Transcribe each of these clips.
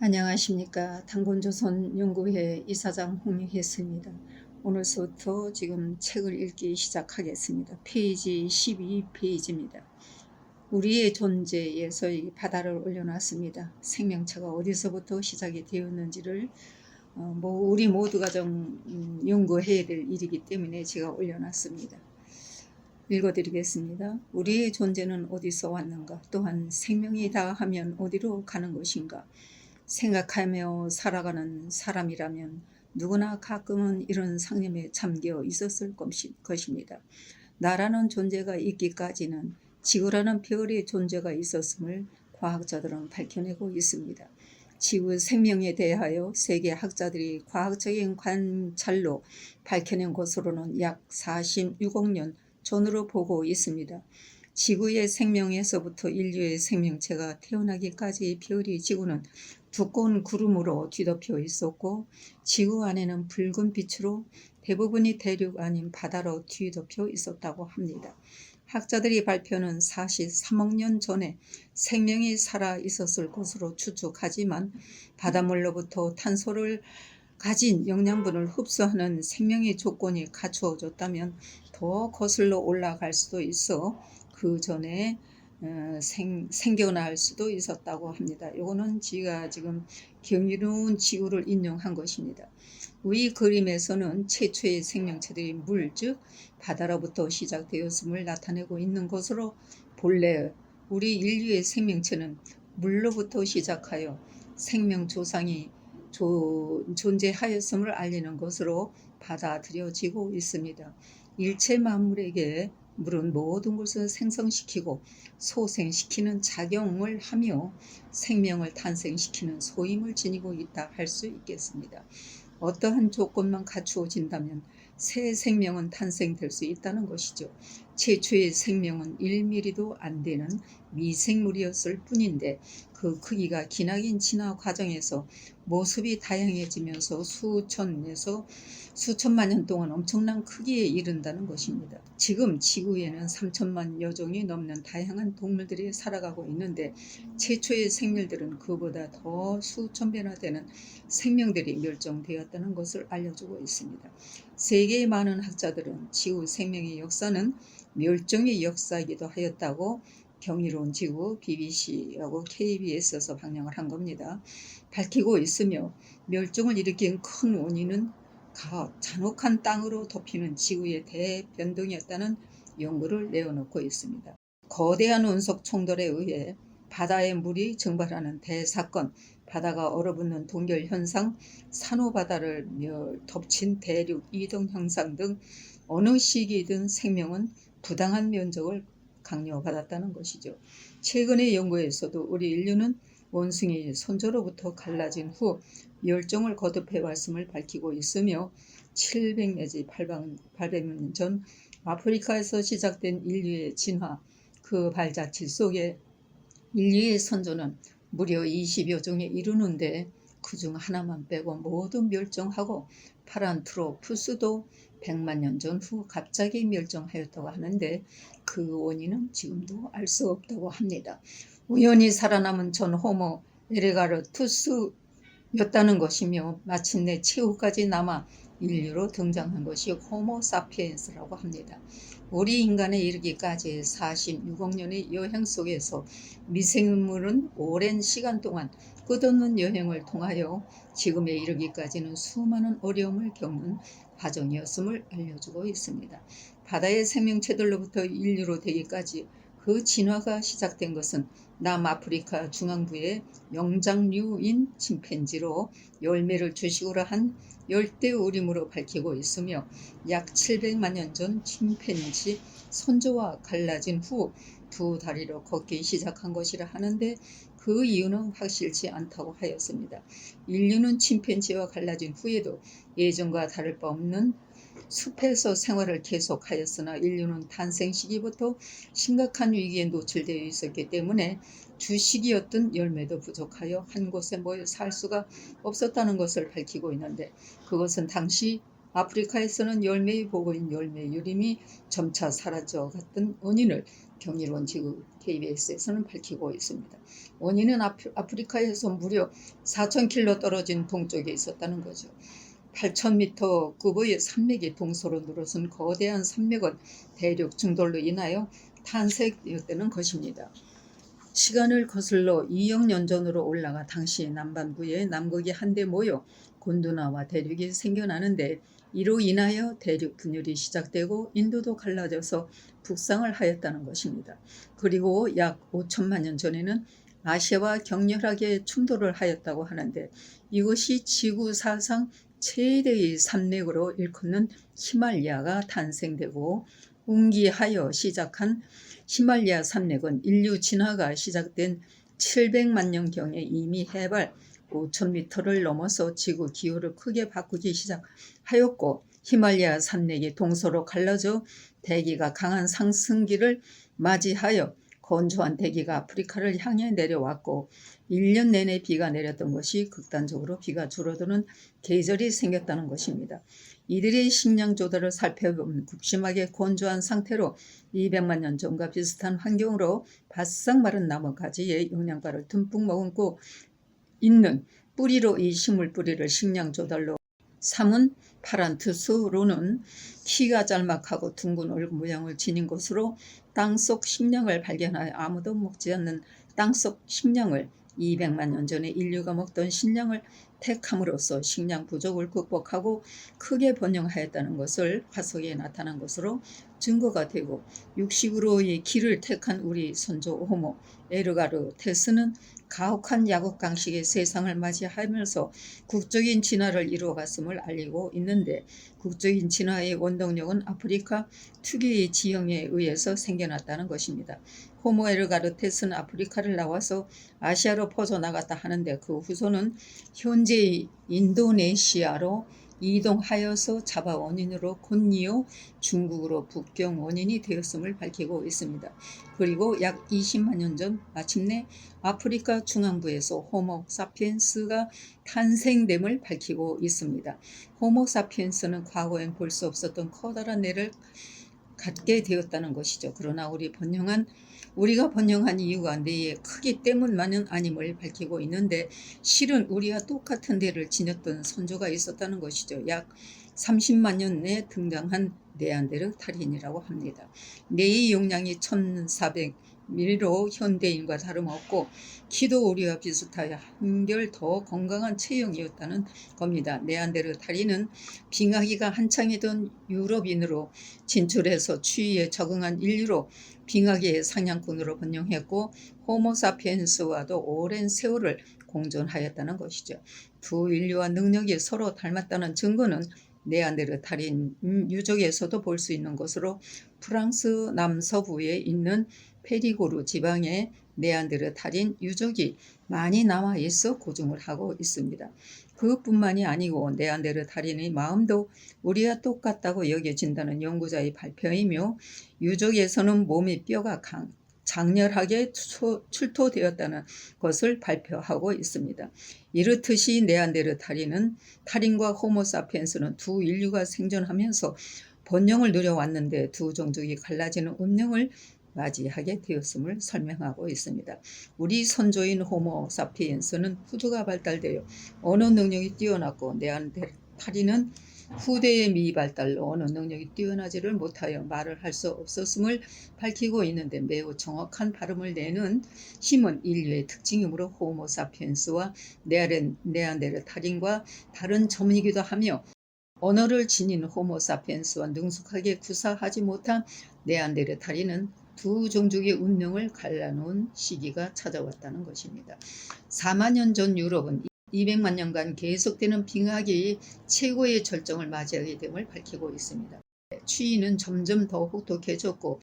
안녕하십니까. 당군조선연구회 이사장 홍미혜입니다. 오늘부터 지금 책을 읽기 시작하겠습니다. 페이지 12페이지입니다. 우리의 존재에서 이 바다를 올려놨습니다. 생명체가 어디서부터 시작이 되었는지를 우리 모두가 좀 연구해야 될 일이기 때문에 제가 올려놨습니다. 읽어드리겠습니다. 우리의 존재는 어디서 왔는가? 또한 생명이다 하면 어디로 가는 것인가? 생각하며 살아가는 사람이라면 누구나 가끔은 이런 상념에 잠겨 있었을 것입니다. 나라는 존재가 있기까지는 지구라는 별의 존재가 있었음을 과학자들은 밝혀내고 있습니다. 지구 생명에 대하여 세계 학자들이 과학적인 관찰로 밝혀낸 것으로는 약 46억 년 전으로 보고 있습니다. 지구의 생명에서부터 인류의 생명체가 태어나기까지 별이 지구는 두꺼운 구름으로 뒤덮여 있었고 지구 안에는 붉은 빛으로 대부분이 대륙 아닌 바다로 뒤덮여 있었다고 합니다. 학자들이 발표는 43억 년 전에 생명이 살아 있었을 것으로 추측하지만 바닷물로부터 탄소를 가진 영양분을 흡수하는 생명의 조건이 갖추어졌다면 더 거슬러 올라갈 수도 있어 그 전에 생겨날 수도 있었다고 합니다. 이거는 제가 지금 경이로운 지구를 인용한 것입니다. 위 그림에서는 최초의 생명체들이 물, 즉 바다로부터 시작되었음을 나타내고 있는 것으로 본래 우리 인류의 생명체는 물로부터 시작하여 생명 조상이 존재하였음을 알리는 것으로 받아들여지고 있습니다. 일체 만물에게 물은 모든 것을 생성시키고 소생시키는 작용을 하며 생명을 탄생시키는 소임을 지니고 있다 할 수 있겠습니다. 어떠한 조건만 갖추어진다면 새 생명은 탄생될 수 있다는 것이죠. 최초의 생명은 1mm도 안 되는 미생물이었을 뿐인데 그 크기가 기나긴 진화 과정에서 모습이 다양해지면서 수천에서 수천만 년 동안 엄청난 크기에 이른다는 것입니다. 지금 지구에는 3천만여 종이 넘는 다양한 동물들이 살아가고 있는데 최초의 생물들은 그보다 더 수천 배나 되는 생명들이 멸종되었다는 것을 알려주고 있습니다. 세계의 많은 학자들은 지구 생명의 역사는 멸종의 역사이기도 하였다고 경이로운 지구 BBC하고 KBS에서 방영을 한 겁니다. 밝히고 있으며 멸종을 일으킨 큰 원인은 잔혹한 땅으로 덮이는 지구의 대변동이었다는 연구를 내어놓고 있습니다. 거대한 운석 충돌에 의해 바다의 물이 증발하는 대사건, 바다가 얼어붙는 동결 현상, 산호바다를 덮친 대륙 이동 현상 등 어느 시기이든 생명은 부당한 면적을 강요받았다는 것이죠. 최근의 연구에서도 우리 인류는 원숭이 선조로부터 갈라진 후 멸종을 거듭해 왔음을 밝히고 있으며 700 내지 800년 전 아프리카에서 시작된 인류의 진화, 그 발자취 속에 인류의 선조는 무려 20여 종에 이르는데 그중 하나만 빼고 모두 멸종하고 파란트로푸스도 100만 년 전 후 갑자기 멸종하였다고 하는데 그 원인은 지금도 알 수 없다고 합니다. 우연히 살아남은 전 호모 에레가르투스였다는 것이며 마침내 최후까지 남아 인류로 등장한 것이 호모 사피엔스라고 합니다. 우리 인간에 이르기까지 46억 년의 여행 속에서 미생물은 오랜 시간 동안 끝없는 여행을 통하여 지금에 이르기까지는 수많은 어려움을 겪는 과정이었음을 알려주고 있습니다. 바다의 생명체들로부터 인류로 되기까지 그 진화가 시작된 것은 남아프리카 중앙부의 영장류인 침팬지로 열매를 주식으로 한 열대우림으로 밝히고 있으며 약 700만 년 전 침팬지 선조와 갈라진 후 두 다리로 걷기 시작한 것이라 하는데 그 이유는 확실치 않다고 하였습니다. 인류는 침팬지와 갈라진 후에도 예전과 다를 바 없는 숲에서 생활을 계속하였으나 인류는 탄생 시기부터 심각한 위기에 노출되어 있었기 때문에 주식이었던 열매도 부족하여 한 곳에 모여 살 수가 없었다는 것을 밝히고 있는데 그것은 당시 아프리카에서는 열매의 보고인 열매 유림이 점차 사라져 갔던 원인을 경이로운 지구 KBS에서는 밝히고 있습니다. 원인은 아프리카에서 무려 4,000km 떨어진 동쪽에 있었다는 거죠. 8,000m급의 산맥이 동서로 늘어선 거대한 산맥은 대륙 충돌로 인하여 탄생되었다는 것입니다. 시간을 거슬러 2억 년 전으로 올라가 당시 남반구에 남극이 한데 모여 곤두나와 대륙이 생겨나는데 이로 인하여 대륙 분열이 시작되고 인도도 갈라져서 북상을 하였다는 것입니다. 그리고 약 5천만 년 전에는 아시아와 격렬하게 충돌을 하였다고 하는데 이것이 지구 사상 최대의 산맥으로 일컫는 히말라야가 탄생되고 운기하여 시작한 히말라야 산맥은 인류 진화가 시작된 700만 년경에 이미 해발 5,000m를 넘어서 지구 기후를 크게 바꾸기 시작하였고 히말라야 산맥이 동서로 갈라져 대기가 강한 상승기를 맞이하여 건조한 대기가 아프리카를 향해 내려왔고 1년 내내 비가 내렸던 것이 극단적으로 비가 줄어드는 계절이 생겼다는 것입니다. 이들의 식량 조달을 살펴보면 극심하게 건조한 상태로 200만 년 전과 비슷한 환경으로 바싹 마른 나무 가지에 영양가를 듬뿍 머금고 있는 뿌리로 이 식물 뿌리를 식량 조달로 삼은 파란 투수로는 키가 짤막하고 둥근 얼굴 모양을 지닌 것으로 땅속 식량을 발견하여 아무도 먹지 않는 땅속 식량을 200만 년 전에 인류가 먹던 식량을 택함으로써 식량 부족을 극복하고 크게 번영하였다는 것을 화석에 나타난 것으로 증거가 되고 육식으로의 길을 택한 우리 선조 호모 에르가르테스는 가혹한 야곱 강식의 세상을 맞이하면서 국적인 진화를 이루어갔음을 알리고 있는데 국적인 진화의 원동력은 아프리카 특유의 지형에 의해서 생겨났다는 것입니다. 호모 에르가르테스는 아프리카를 나와서 아시아로 퍼져나갔다 하는데 그 후손은 현재의 인도네시아로 이동하여서 자바 원인으로 곤니오 중국으로 북경 원인이 되었음을 밝히고 있습니다. 그리고 약 20만 년 전 마침내 아프리카 중앙부에서 호모 사피엔스가 탄생됨을 밝히고 있습니다. 호모 사피엔스는 과거엔 볼 수 없었던 커다란 뇌를 갖게 되었다는 것이죠. 그러나 우리가 번영한 이유가 뇌의 크기 때문만은 아님을 밝히고 있는데 실은 우리와 똑같은 뇌를 지녔던 선조가 있었다는 것이죠. 약 30만 년 내에 등장한 네안데르탈인이라고 합니다. 뇌의 용량이 1400ml로 현대인과 다름없고 키도 우리와 비슷하여 한결 더 건강한 체형이었다는 겁니다. 네안데르탈인은 빙하기가 한창이던 유럽인으로 진출해서 추위에 적응한 인류로 빙하기의 상향꾼으로 번영했고 호모사피엔스와도 오랜 세월을 공존하였다는 것이죠. 두 인류와 능력이 서로 닮았다는 증거는 네안데르탈인 유적에서도 볼 수 있는 것으로 프랑스 남서부에 있는 페리고르 지방에 네안데르탈인 유적이 많이 남아 있어 고증을 하고 있습니다. 그것뿐만이 아니고 네안데르탈인의 마음도 우리와 똑같다고 여겨진다는 연구자의 발표이며 유적에서는 몸의 뼈가 장렬하게 출토되었다는 것을 발표하고 있습니다. 이렇듯이 네안데르탈인은 탈인과 호모사피엔스는 두 인류가 생존하면서 번영을 누려왔는데 두 종족이 갈라지는 운명을 맞이하게 되었음을 설명하고 있습니다. 우리 선조인 호모사피엔스는 후두가 발달되어 언어 능력이 뛰어났고 네안데르탈인은 후대의 미발달로 언어 능력이 뛰어나지를 못하여 말을 할 수 없었음을 밝히고 있는데 매우 정확한 발음을 내는 힘은 인류의 특징이므로 호모사피엔스와 네안데르탈인과 다른 점이기도 하며 언어를 지닌 호모사피엔스와 능숙하게 구사하지 못한 네안데르탈인은 두 종족의 운명을 갈라놓은 시기가 찾아왔다는 것입니다. 4만 년 전 유럽은 200만 년간 계속되는 빙하기의 최고의 절정을 맞이하게 됨을 밝히고 있습니다. 추위는 점점 더 혹독해졌고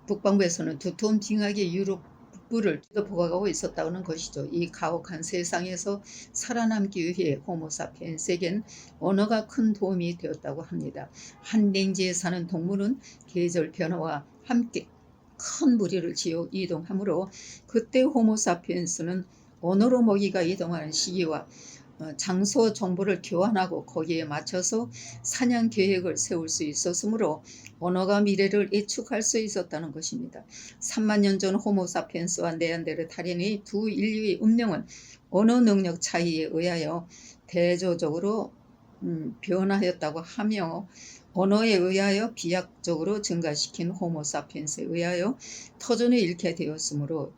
북반구에서는 두터운 빙하기 유럽 북부를 보고하고 있었다는 것이죠. 이 가혹한 세상에서 살아남기 위해 호모사피엔스에겐 언어가 큰 도움이 되었다고 합니다. 한 냉지에 사는 동물은 계절 변화와 함께 큰 무리를 지어 이동하므로 그때 호모사피엔스는 언어로 먹이가 이동하는 시기와 장소 정보를 교환하고 거기에 맞춰서 사냥 계획을 세울 수 있었으므로 언어가 미래를 예측할 수 있었다는 것입니다. 3만 년 전 호모사피엔스와 네안데르탈인의 두 인류의 운명은 언어 능력 차이에 의하여 대조적으로 변화하였다고 하며 언어에 의하여 비약적으로 증가시킨 호모사피엔스에 의하여 터전을 잃게 되었으므로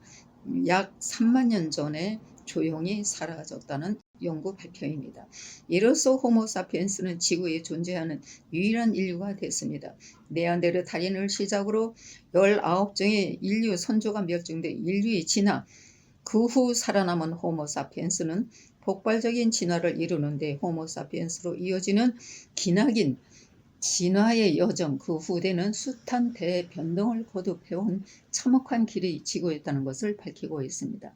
약 3만 년 전에 조용히 사라졌다는 연구 발표입니다. 이로써 호모사피엔스는 지구에 존재하는 유일한 인류가 됐습니다. 네안데르탈인을 시작으로 19종의 인류 선조가 멸종돼 인류의 진화, 그 후 살아남은 호모사피엔스는 폭발적인 진화를 이루는데 호모사피엔스로 이어지는 기나긴 진화의 여정, 그 후대는 숱한 대변동을 거듭해온 참혹한 길이 지구였다는 것을 밝히고 있습니다.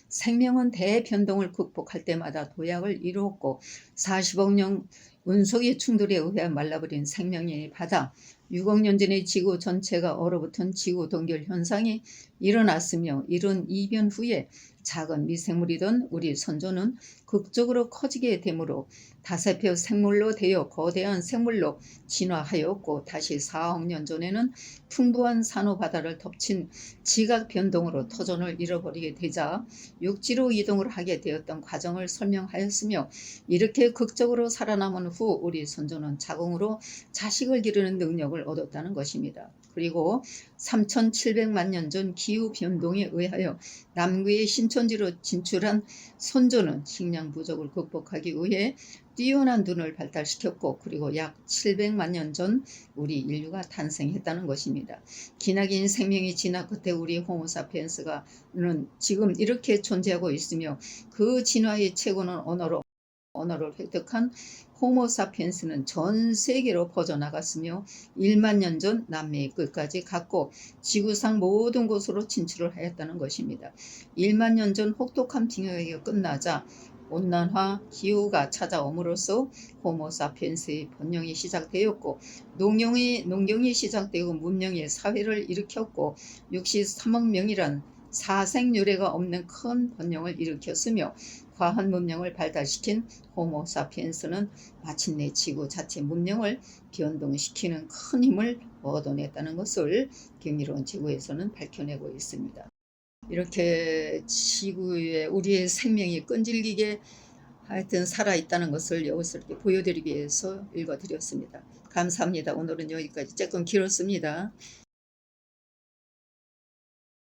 생명은 대변동을 극복할 때마다 도약을 이루었고 40억 년 운석의 충돌에 의해 말라버린 생명의 바다, 6억 년 전에 지구 전체가 얼어붙은 지구 동결 현상이 일어났으며 이런 이변 후에 작은 미생물이던 우리 선조는 극적으로 커지게 되므로 다세표 생물로 되어 거대한 생물로 진화하였고 다시 4억 년 전에는 풍부한 산호바다를 덮친 지각 변동으로 터전을 잃어버리게 되자 육지로 이동을 하게 되었던 과정을 설명하였으며 이렇게 극적으로 살아남은 후 우리 선조는 자궁으로 자식을 기르는 능력을 얻었다는 것입니다. 그리고 3,700만 년 전 기후 변동에 의하여 남극의 신천지로 진출한 선조는 식량 부족을 극복하기 위해 뛰어난 눈을 발달시켰고 그리고 약 700만 년 전 우리 인류가 탄생했다는 것입니다. 기나긴 생명이 지나 끝에 우리 호모사피엔스가는 지금 이렇게 존재하고 있으며 그 진화의 최고는 언어를 획득한 호모사피엔스는 전 세계로 퍼져나갔으며 1만 년 전 남미의 끝까지 갔고 지구상 모든 곳으로 진출을 하였다는 것입니다. 1만 년 전 혹독한 빙하기가 끝나자 온난화 기후가 찾아옴으로써 호모사피엔스의 번영이 시작되었고 농경이 시작되고 문명의 사회를 일으켰고 63억 명이란 사생유래가 없는 큰 번영을 일으켰으며 과학 문명을 발달시킨 호모사피엔스는 마침내 지구 자체 문명을 변동시키는 큰 힘을 얻어냈다는 것을 경이로운 지구에서는 밝혀내고 있습니다. 이렇게 지구에 우리의 생명이 끈질기게 하여튼 살아있다는 것을 여기서 이렇게 보여드리기 위해서 읽어드렸습니다. 감사합니다. 오늘은 여기까지 조금 길었습니다.